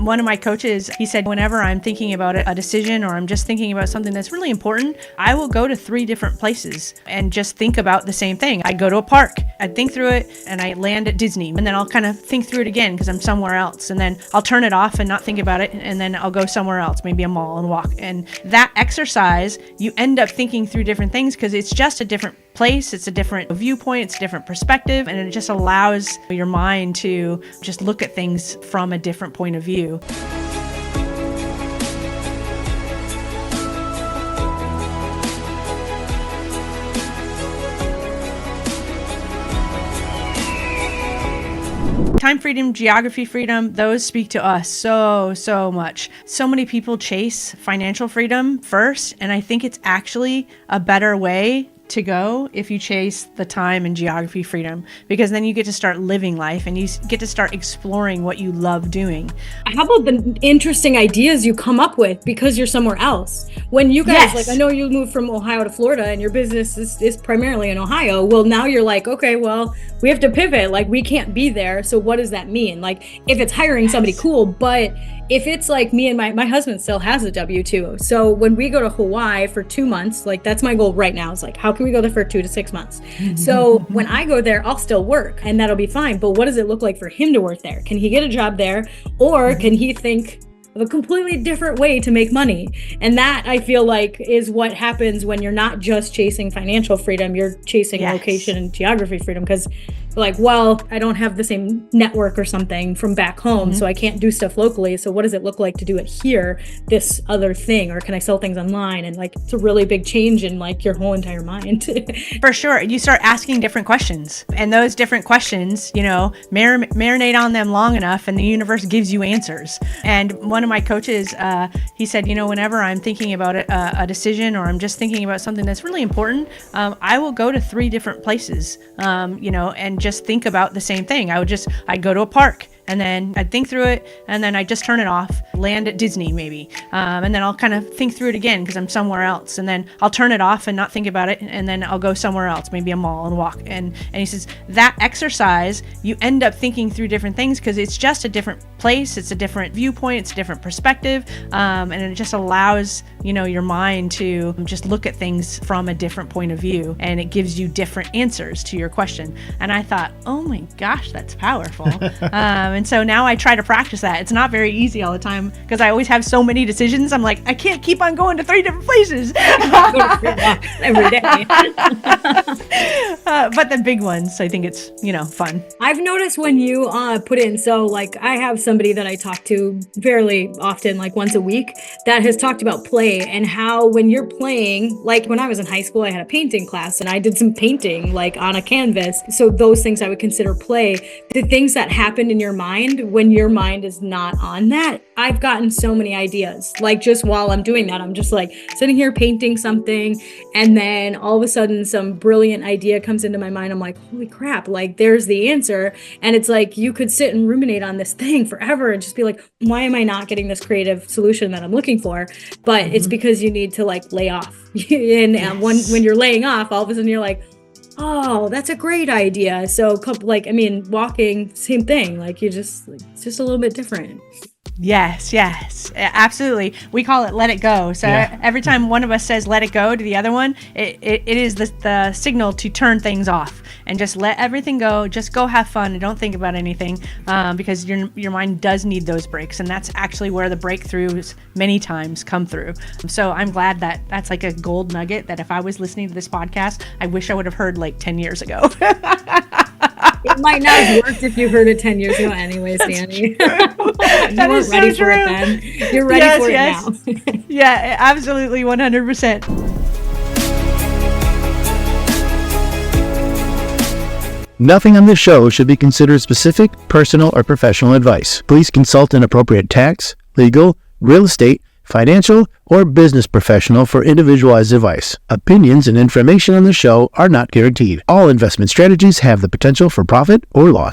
One of my coaches, he said, whenever I'm thinking about a decision or I'm just thinking about something that's really important, I will go to 3 different places and just think about the same thing. I'd go to a park, I'd think through it, and I land at Disney, and then I'll kind of think through it again because I'm somewhere else, and then I'll turn it off and not think about it, and then I'll go somewhere else, maybe a mall, and walk. And that exercise, you end up thinking through different things because it's just a different place, it's a different viewpoint, it's a different perspective, and it just allows your mind to just look at things from a different point of view. Time freedom, geography freedom, those speak to us so much. So many people chase financial freedom first, and I think it's actually a better way to go if you chase the time and geography freedom, because then you get to start living life and you get to start exploring what you love doing. How about the interesting ideas you come up with because you're somewhere else? When you guys, Yes. like, I know you moved from Ohio to Florida and your business is primarily in Ohio. Well, now you're like, okay, well, we have to pivot. Like, we can't be there. So what does that mean? Like, if it's hiring somebody, cool. But if it's like me and my husband still has a W-2. So when we go to Hawaii for 2 months, like, that's my goal right now. Is like, how can we go there for 2 to 6 months? So when I go there, I'll still work and that'll be fine. But what does it look like for him to work there? Can he get a job there? Or can he think of a completely different way to make money? And that, I feel like, is what happens when you're not just chasing financial freedom, you're chasing location and geography freedom. Because like, well, I don't have the same network or something from back home, so I can't do stuff locally. So what does it look like to do it here, this other thing? Or can I sell things online? And like, it's a really big change in like your whole entire mind. For sure. You start asking different questions, and those different questions, you know, marinate on them long enough and the universe gives you answers. And one of my coaches, he said, you know, whenever I'm thinking about a decision or I'm just thinking about something that's really important, I will go to 3 different places, you know, and just think about the same thing. I'd go to a park, and then I'd think through it, and then I'd just turn it off, land at Disney maybe, and then I'll kind of think through it again because I'm somewhere else, and then I'll turn it off and not think about it, and then I'll go somewhere else, maybe a mall, and walk. And he says that exercise, you end up thinking through different things because it's just a different place, it's a different viewpoint, it's a different perspective, and it just allows, you know, your mind to just look at things from a different point of view, and it gives you different answers to your question. And I thought, oh my gosh, that's powerful. And so now I try to practice that. It's not very easy all the time because I always have so many decisions. I'm like, I can't keep on going to 3 different places. Every day. But the big ones, I think it's, you know, fun. I've noticed when you put in, so like I have somebody that I talk to fairly often, like once a week, that has talked about play and how when you're playing, like when I was in high school, I had a painting class and I did some painting like on a canvas. So those things I would consider play. The things that happened in your mind when your mind is not on that, I've gotten so many ideas. Like just while I'm doing that, I'm just like sitting here painting something, and then all of a sudden some brilliant idea comes into my mind. I'm like, holy crap, like there's the answer. And it's like you could sit and ruminate on this thing forever and just be like, why am I not getting this creative solution that I'm looking for? But it's because you need to like lay off. And when you're laying off, all of a sudden you're like, oh, that's a great idea. So like, I mean, walking, same thing. Like you just, like, it's just a little bit different. Yes, absolutely. We call it let it go. So every time one of us says let it go to the other one, it is the signal to turn things off and just let everything go. Just go have fun and don't think about anything, because your mind does need those breaks, and that's actually where the breakthroughs many times come through. So I'm glad that that's like a gold nugget that if I was listening to this podcast, I wish I would have heard like 10 years ago. It might not have worked if you heard it 10 years ago anyways, Dani. You weren't ready for it then. You're ready for it now. Yeah, absolutely, 100%. Nothing on this show should be considered specific, personal, or professional advice. Please consult an appropriate tax, legal, real estate, financial, or business professional for individualized advice. Opinions and information on the show are not guaranteed. All investment strategies have the potential for profit or loss.